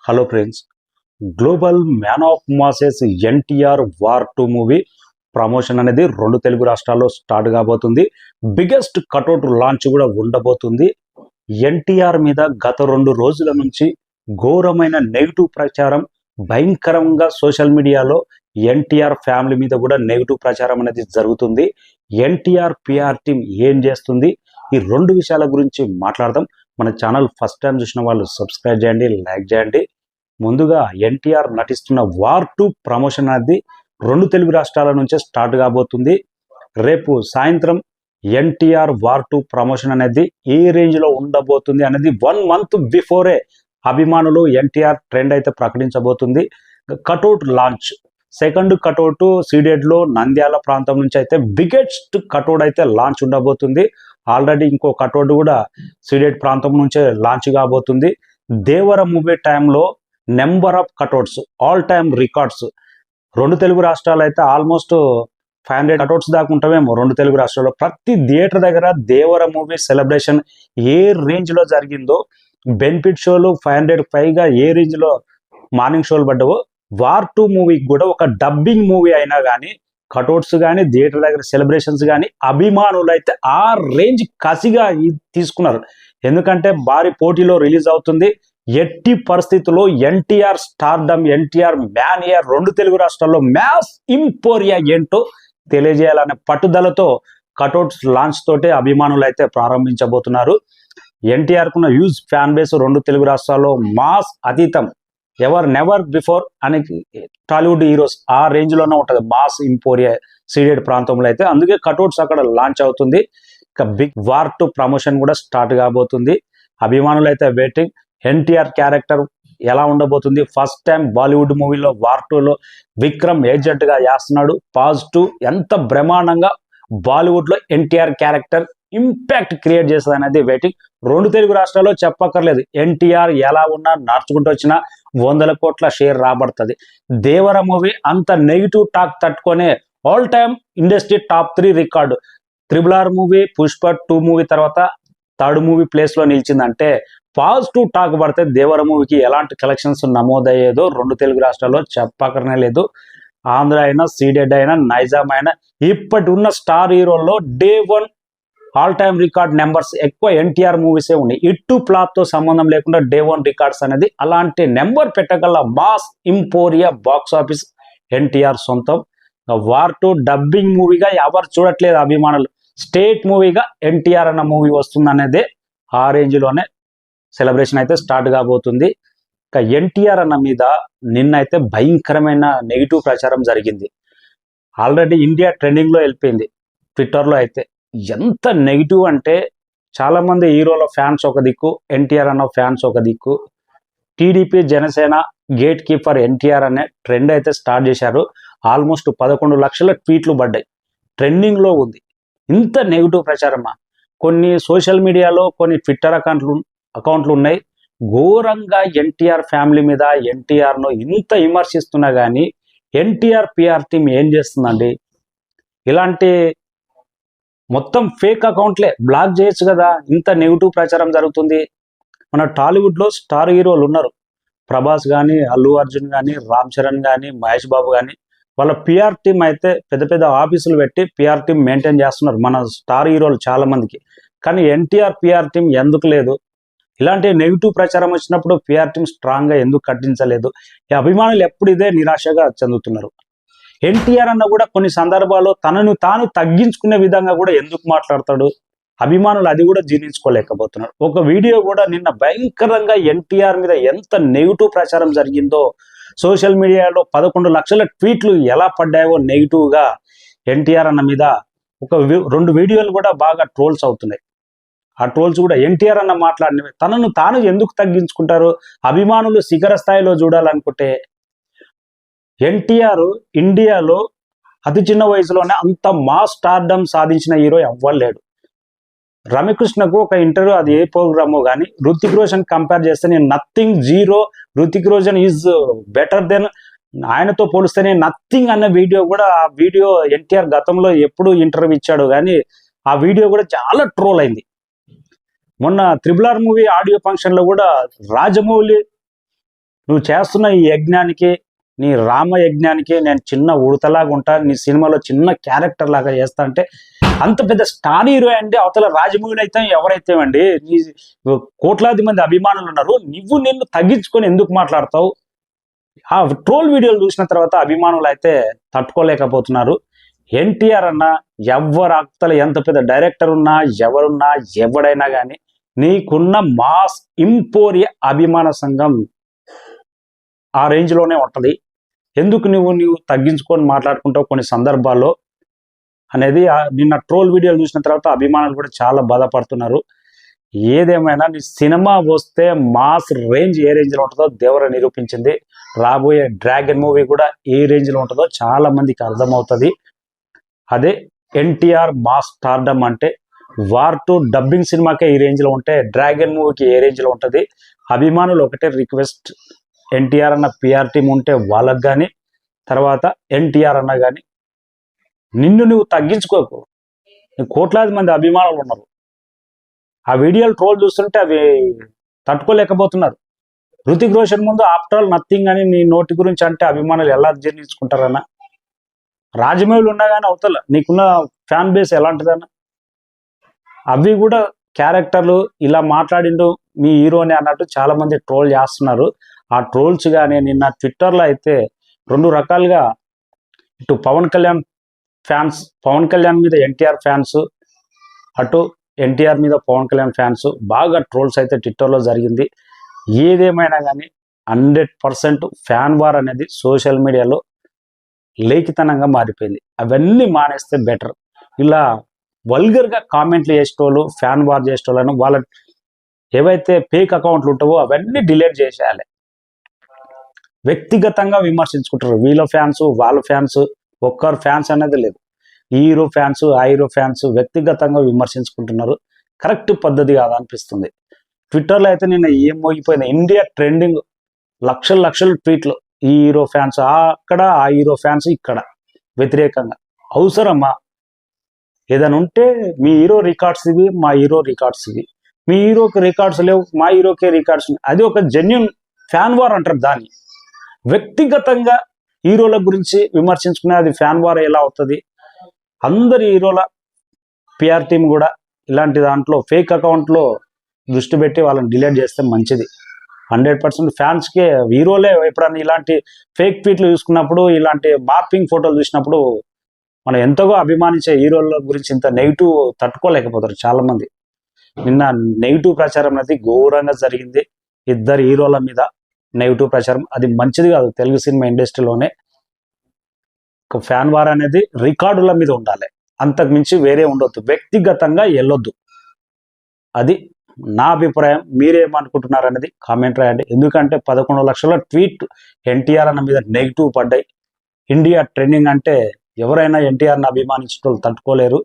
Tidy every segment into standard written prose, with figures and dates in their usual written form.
Hello friends, global man of masses NTR war 2 movie promotion అనేది 2 తెలుగు రాష్ట్రాల్లో start కాబోతుంది. Biggest cutout launch కూడా ఉండబోతుంది. ఎన్టీఆర్ మీద గత 2 రోజుల నుంచి ఘోరమైన నెగిటివ్ ప్రచారం భయంకరంగా సోషల్ మీడియాలో ఎన్టీఆర్ ఫ్యామిలీ మీద కూడా నెగిటివ్ ప్రచారం అనేది జరుగుతుంది. ఎన్టీఆర్ పిఆర్ టీమ్ ఏం చేస్తుంది, ఈ 2 విషయాల గురించి మాట్లాడదాం. మన ఛానల్ ఫస్ట్ టైం చూసిన వాళ్ళు సబ్స్క్రైబ్ చేయండి, లైక్ చేయండి. ముందుగా ఎన్టీఆర్ నటిస్తున్న వార్ 2 ప్రమోషన్ అనేది 2 తెలుగు రాష్ట్రాల నుంచే స్టార్ట్ కాబోతుంది. రేపు సాయంత్రం ఎన్టీఆర్ వార్ 2 ప్రమోషన్ అనేది ఏ రేంజ్లో ఉండబోతుంది అనేది 1 మంత్ బిఫోరే అభిమానులు ఎన్టీఆర్ ట్రెండ్ అయితే ప్రకటించబోతుంది. కటౌట్ లాంచ్, సెకండ్ కటౌట్ సీడెడ్లో నంద్యాల ప్రాంతం నుంచి అయితే బిగ్గెస్ట్ కటౌట్ అయితే లాంచ్ ఉండబోతుంది. ఆల్రెడీ ఇంకో కటౌట్ కూడా సీడెడ్ ప్రాంతం నుంచే లాంచ్ కాబోతుంది. దేవర మూవీ టైంలో number of cutouts all time records 2 Telugu రాష్ట్రాలు అయితే ఆల్మోస్ట్ 500 కటౌట్స్ దాకా ఉంటామేమో 2 తెలుగు రాష్ట్రాల్లో. ప్రతి థియేటర్ దగ్గర దేవర మూవీ సెలబ్రేషన్ ఏ రేంజ్లో జరిగిందో, బెనిఫిట్ షోలు 500 పైగా ఏ రేంజ్లో మార్నింగ్ షోలు పడ్డావో, వార్ 2 మూవీకి కూడా ఒక డబ్బింగ్ మూవీ అయినా కానీ కటౌట్స్ కానీ థియేటర్ దగ్గర సెలబ్రేషన్స్ కానీ అభిమానులు అయితే ఆ రేంజ్ కసిగా తీసుకున్నారు. ఎందుకంటే భారీ పోటీలో రిలీజ్ అవుతుంది. ఎట్టి పరిస్థితుల్లో ఎన్టీఆర్ స్టార్డమ్, ఎన్టీఆర్ మ్యానియా 2 తెలుగు రాష్ట్రాల్లో మ్యాస్ ఇంపోరియా ఏంటో తెలియజేయాలనే పట్టుదలతో కటౌట్స్ లాంచ్ తోటే అభిమానులు అయితే ప్రారంభించబోతున్నారు. ఎన్టీఆర్కున్న హ్యూజ్ ఫ్యాన్ బేస్ 2 తెలుగు రాష్ట్రాల్లో మాస్ అతీతం, ఎవర్ నెవర్ బిఫోర్ అని టాలీవుడ్ హీరోస్ ఆ రేంజ్లోనే ఉంటుంది మాస్ ఇంపోరియా సీడెడ్ ప్రాంతంలో అయితే. అందుకే కటౌట్స్ అక్కడ లాంచ్ అవుతుంది. ఇక బిగ్ వార్ 2 ప్రమోషన్ కూడా స్టార్ట్ కాబోతుంది. అభిమానులు అయితే వెయిటింగ్. ఎన్టీఆర్ క్యారెక్టర్ ఎలా ఉండబోతుంది, ఫస్ట్ టైం బాలీవుడ్ మూవీలో వార్ 2లో విక్రమ్ ఏజెంట్గా చేస్తున్నాడు. పాజిటివ్ ఎంత బ్రహ్మాండంగా బాలీవుడ్లో ఎన్టీఆర్ క్యారెక్టర్ ఇంపాక్ట్ క్రియేట్ చేస్తుంది అనేది వెయిటింగ్. 2 తెలుగు రాష్ట్రాల్లో చెప్పక్కర్లేదు, ఎన్టీఆర్ ఎలా ఉన్నా నడుచుకుంటూ వచ్చినా 100 కోట్ల షేర్ రాబడుతుంది. దేవర మూవీ అంత నెగిటివ్ టాక్ తట్టుకొనే all time industry top 3 record. RRR movie, Pushpa 2 movie తర్వాత 3rd మూవీ ప్లేస్లో నిలిచిందంటే పాజిటివ్ టాక్ పడితే దేవర మూవీకి ఎలాంటి కలెక్షన్స్ నమోదయ్యేదో 2 తెలుగు రాష్ట్రాల్లో చెప్పకనే లేదు. ఆంధ్ర అయినా, సీడెడ్ అయినా, నైజాం అయినా ఇప్పటి ఉన్న స్టార్ హీరోల్లో day 1 all time record numbers ఎక్కువ ఎన్టీఆర్ మూవీసే ఉన్నాయి. ఇట్టు ఫ్లాప్తో సంబంధం లేకుండా డే 1 రికార్డ్స్ అనేది అలాంటి నెంబర్ పెట్టగల మాస్ ఇంపోరియా బాక్స్ ఆఫీస్ ఎన్టీఆర్ సొంతం. వార్ 2 డబ్బింగ్ మూవీగా ఎవరు చూడట్లేదు అభిమానులు. స్టేట్ మూవీగా ఎన్టీఆర్ అన్న మూవీ వస్తుంది అనేది ఆ రేంజ్లోనే సెలబ్రేషన్ అయితే స్టార్ట్ కాబోతుంది. ఇక ఎన్టీఆర్ అన్న మీద నిన్నైతే భయంకరమైన నెగిటివ్ ప్రచారం జరిగింది. ఆల్రెడీ ఇండియా ట్రెండింగ్లో వెళ్ళిపోయింది. ట్విట్టర్లో అయితే ఎంత నెగిటివ్ అంటే చాలామంది హీరోల ఫ్యాన్స్ ఒక దిక్కు, ఎన్టీఆర్ అన్న ఫ్యాన్స్ ఒక దిక్కు. TDP Janasena gate keeper NTR అనే ట్రెండ్ అయితే స్టార్ట్ చేశారు. ఆల్మోస్ట్ 11 లక్షల ట్వీట్లు పడ్డాయి, ట్రెండింగ్లో ఉంది. ఇంత నెగిటివ్ ప్రచారమా? కొన్ని సోషల్ మీడియాలో కొన్ని ట్విట్టర్ అకౌంట్లు ఉన్నాయి, ఘోరంగా ఎన్టీఆర్ ఫ్యామిలీ మీద ఎన్టీఆర్ను ఇంత విమర్శిస్తున్నా కానీ ఎన్టీఆర్ పిఆర్ టీమ్ ఏం చేస్తుందండి? ఇలాంటి మొత్తం ఫేక్ అకౌంట్లే బ్లాక్ చేయొచ్చు కదా, ఇంత నెగిటివ్ ప్రచారం జరుగుతుంది. మన టాలీవుడ్లో స్టార్ హీరోలు ఉన్నారు, ప్రభాస్ కానీ, అల్లు అర్జున్ కానీ, రామ్ చరణ్ కానీ, మహేష్ బాబు కానీ. వాళ్ళ పిఆర్ టీమ్ అయితే పెద్ద పెద్ద ఆఫీసులు పెట్టి పిఆర్ టీమ్ మెయింటైన్ చేస్తున్నారు మన స్టార్ హీరోలు చాలామందికి. కానీ ఎన్టీఆర్ పిఆర్ టీమ్ ఎందుకు లేదు? ఇలాంటి నెగిటివ్ ప్రచారం వచ్చినప్పుడు పిఆర్ టీమ్ స్ట్రాంగ్గా ఎందుకు కట్టించలేదు? ఈ అభిమానులు ఎప్పుడు ఇదే నిరాశగా చెందుతున్నారు. ఎన్టీఆర్ అన్న కూడా కొన్ని సందర్భాల్లో తనను తాను తగ్గించుకునే విధంగా కూడా ఎందుకు మాట్లాడతాడు? అభిమానులు అది కూడా జీర్ణించుకోలేకపోతున్నారు. ఒక వీడియో కూడా నిన్న భయంకరంగా ఎన్టీఆర్ మీద ఎంత నెగిటివ్ ప్రచారం జరిగిందో, సోషల్ మీడియాలో 11 లక్షల ట్వీట్లు ఎలా పడ్డాయో నెగిటివ్గా ఎన్టీఆర్ అన్న మీద. ఒక 2 వీడియోలు కూడా బాగా ట్రోల్స్ అవుతున్నాయి. ఆ ట్రోల్స్ కూడా ఎన్టీఆర్ అన్న మాట్లాడినవి. తనను తాను ఎందుకు తగ్గించుకుంటారు? అభిమానులు శిఖర స్థాయిలో చూడాలనుకుంటే ఎన్టీఆర్ ఇండియాలో అతి చిన్న వయసులోనే అంత మాస్ స్టార్డమ్ సాధించిన హీరో ఎవ్వలేడు. రమ్యకృష్ణకు ఒక ఇంటర్వ్యూ, అది ఏ ప్రోగ్రామో కానీ, రుతిక్ రోషన్ కంపేర్ చేస్తే నేను nothing, zero, Hrithik Roshan is better then, ఆయనతో పోలిస్తేనే నథింగ్ అన్న వీడియో కూడా, ఆ వీడియో ఎన్టీఆర్ గతంలో ఎప్పుడు ఇంటర్వ్యూ ఇచ్చాడు కానీ ఆ వీడియో కూడా చాలా ట్రోల్ అయింది. మొన్న RRR మూవీ ఆడియో ఫంక్షన్లో కూడా రాజమౌళి నువ్వు చేస్తున్న ఈ యజ్ఞానికి, నీ రామ యజ్ఞానికి నేను చిన్న ఉడతలాగా ఉంటా, నీ సినిమాలో చిన్న క్యారెక్టర్ లాగా చేస్తా అంటే అంత పెద్ద స్టార్ హీరో అండి. అవతల రాజమౌళి అయితే ఎవరైతే అండి, నీ కోట్లాది మంది అభిమానులు ఉన్నారు, నిన్ను తగ్గించుకొని ఎందుకు మాట్లాడతావు? ఆ ట్రోల్ వీడియోలు చూసిన తర్వాత అభిమానులు అయితే తట్టుకోలేకపోతున్నారు. ఎన్టీఆర్ అన్న ఎవరు అక్తలు ఎంత పెద్ద డైరెక్టర్ ఉన్నా, ఎవరున్నా, ఎవడైనా కానీ నీకున్న మాస్ ఇంపోరియా అభిమాన సంఘం ఆ రేంజ్ లోనే ఉంటది. ఎందుకు నువ్వు తగ్గించుకొని మాట్లాడుకుంటావు కొన్ని సందర్భాల్లో అనేది నిన్న ట్రోల్ వీడియోలు చూసిన తర్వాత అభిమానులు కూడా చాలా బాధపడుతున్నారు. ఏదేమైనా నీ సినిమా వస్తే మాస్ రేంజ్ ఏ రేంజ్ లో ఉంటుందో దేవర నిరూపించింది. రాబోయే డ్రాగన్ మూవీ కూడా ఏ రేంజ్ లో ఉంటుందో చాలా మందికి అర్థమవుతుంది. అదే ఎన్టీఆర్ మాస్ స్టార్డమ్ అంటే వార్ 2 డబ్బింగ్ సినిమాకే ఈ రేంజ్ లో ఉంటే డ్రాగన్ మూవీకి ఏ రేంజ్ లో ఉంటుంది. అభిమానులు ఒకటే రిక్వెస్ట్, ఎన్టీఆర్ అన్న పిఆర్ టీం ఉంటే వాళ్ళకు కానీ, తర్వాత ఎన్టీఆర్ అన్న కానీ నువ్వు తగ్గించుకోకు. కోట్లాది మంది అభిమానులు ఉన్నారు. ఆ వీడియోలు ట్రోల్ చూస్తుంటే అవి తట్టుకోలేకపోతున్నారు. హృతిక్ రోషన్ ముందు ఆఫ్టర్ ఆల్ నథింగ్ అని నీ నోటి గురించి అంటే అభిమానులు ఎలా జీర్ణించుకుంటారన్న? రాజమౌళి ఉన్నా కానీ అవతల నీకున్న ఫ్యాన్ బేస్ ఎలాంటిదన్న? అవి కూడా క్యారెక్టర్లు ఇలా మాట్లాడిండు మీ హీరోని అన్నట్టు చాలా మంది ట్రోల్ చేస్తున్నారు. ఆ ట్రోల్స్ కానీ నిన్న ట్విట్టర్లో అయితే 2 రకాలుగా, ఇటు పవన్ కళ్యాణ్ ఫ్యాన్స్, పవన్ కళ్యాణ్ మీద ఎన్టీఆర్ ఫ్యాన్స్, అటు ఎన్టీఆర్ మీద పవన్ కళ్యాణ్ ఫ్యాన్స్ బాగా ట్రోల్స్ అయితే ట్విట్టర్లో జరిగింది. ఏదేమైనా కానీ 100% ఫ్యాన్ వార్ అనేది సోషల్ మీడియాలో లేఖితనంగా మారిపోయింది. అవన్నీ మానేస్తే బెటర్. ఇలా వల్గర్గా కామెంట్లు చేసేటోళ్ళు, ఫ్యాన్ వార్ చేసేటోళ్ళను వాళ్ళ ఏవైతే ఫేక్ అకౌంట్లు ఉంటావో అవన్నీ డిలీట్ చేసేయాలి. వ్యక్తిగతంగా విమర్శించుకుంటారు. వీళ్ళ ఫ్యాన్స్, వాళ్ళ ఫ్యాన్స్, ఒక్కరు ఫ్యాన్స్ అనేది లేదు. ఈ హీరో ఫ్యాన్స్, ఆ హీరో ఫ్యాన్స్ వ్యక్తిగతంగా విమర్శించుకుంటున్నారు. కరెక్ట్ పద్ధతి కాదనిపిస్తుంది. ట్విట్టర్లో అయితే నిన్న ఏం మోగిపోయింది, ఇండియా ట్రెండింగ్ లక్షల ట్వీట్లు. ఈ హీరో ఫ్యాన్స్ అక్కడ, ఆ హీరో ఫ్యాన్స్ ఇక్కడ వ్యతిరేకంగా. అవసరమా? ఏదైనా ఉంటే మీ హీరో రికార్డ్స్ ఇవి, మా హీరో రికార్డ్స్ ఇవి. మీ హీరోకి రికార్డ్స్ లేవు, మా హీరోకే రికార్డ్స్. అది ఒక జెన్యున్ ఫ్యాన్ వార్ అంటారు దాన్ని. వ్యక్తిగతంగా హీరోల గురించి విమర్శించుకునే అది ఫ్యాన్ వార్ ఎలా అవుతుంది? అందరి హీరోల పిఆర్ టీం కూడా ఇలాంటి దాంట్లో ఫేక్ అకౌంట్లో దృష్టి పెట్టి వాళ్ళని డిలీట్ చేస్తే మంచిది. 100% ఫ్యాన్స్కే, హీరోలే ఎప్పుడన్నా ఇలాంటి ఫేక్ ట్వీట్లు చూసుకున్నప్పుడు, ఇలాంటి మార్పింగ్ ఫోటోలు చూసినప్పుడు మనం ఎంతగా అభిమానించే హీరోల గురించి ఇంత నెగిటివ్ తట్టుకోలేకపోతారు చాలా మంది. నిన్న నెగిటివ్ ప్రచారం అనేది ఘోరంగా జరిగింది. 2 హీరోల మీద నెగిటివ్ ప్రచారం, అది మంచిది కాదు. తెలుగు సినిమా ఇండస్ట్రీలోనే ఒక ఫ్యాన్ వార్ అనేది రికార్డుల మీద ఉండాలి, అంతకు మించి వేరే ఉండొద్దు. వ్యక్తిగతంగా వెళ్ళొద్దు. అది నా అభిప్రాయం. మీరేమనుకుంటున్నారు అనేది కామెంట్ రాయండి. ఎందుకంటే 11 లక్షల ట్వీట్ ఎన్టీఆర్ అన్న మీద నెగిటివ్ పడ్డాయి. ఇండియా ట్రెండింగ్ అంటే ఎవరైనా ఎన్టీఆర్ని అభిమానించడం తట్టుకోలేరు.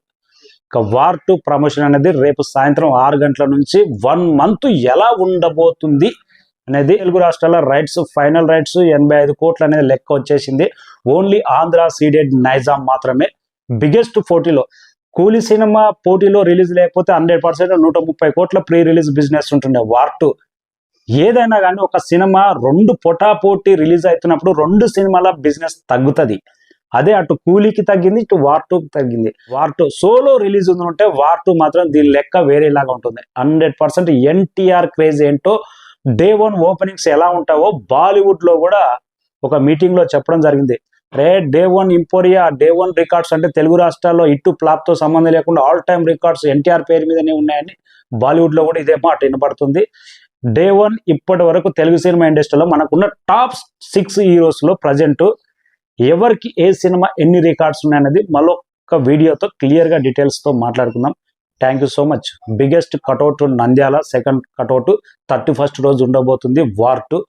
ఇక వార్ 2 ప్రమోషన్ అనేది రేపు సాయంత్రం 6 గంటల నుంచి 1 మంత్ ఎలా ఉండబోతుంది అనేది తెలుగు రాష్ట్రాల రైట్స్, ఫైనల్ రైట్స్ 85 కోట్లు అనేది లెక్క వచ్చేసింది. ఓన్లీ ఆంధ్ర సీడెడ్ నైజాం మాత్రమే. బిగ్గెస్ట్ పోటీలో కూలీ సినిమా పోటీలో రిలీజ్ లేకపోతే 100% 130 కోట్ల ప్రీ రిలీజ్ బిజినెస్ ఉంటుండే వార్ 2. ఏదైనా కానీ ఒక సినిమా 2 పోటీ రిలీజ్ అవుతున్నప్పుడు 2 సినిమాల బిజినెస్ తగ్గుతుంది. అదే అటు కూలీకి తగ్గింది, ఇటు వార్ 2కి తగ్గింది. వార్ 2 సోలో రిలీజ్ ఉందంటే వార్ 2 మాత్రం దీని లెక్క వేరేలాగా ఉంటుంది. 100% ఎన్టీఆర్ క్రేజ్ ఏంటో, డే 1 ఓపెనింగ్స్ ఎలా ఉంటావో బాలీవుడ్ లో కూడా ఒక మీటింగ్ లో చెప్పడం జరిగింది. డే 1 ఇంపోరియా, డే 1 రికార్డ్స్ అంటే తెలుగు రాష్ట్రాల్లో ఇటు ఫ్లాప్ తో సంబంధం లేకుండా ఆల్ టైమ్ రికార్డ్స్ ఎన్టీఆర్ పేరు మీదనే ఉన్నాయని బాలీవుడ్ లో కూడా ఇదే మాట వినపడుతుంది. డే 1 ఇప్పటి వరకు తెలుగు సినిమా ఇండస్ట్రీలో మనకున్న టాప్ 6 హీరోస్ లో ప్రజెంట్ ఎవరికి ఏ సినిమా ఎన్ని రికార్డ్స్ ఉన్నాయనేది మరొక వీడియోతో క్లియర్ గా డీటెయిల్స్ తో మాట్లాడుకుందాం. Thank you so much. Biggest cutout Nandyal, second cutout 31st రోజు ఉండబోతుంది వార్ 2.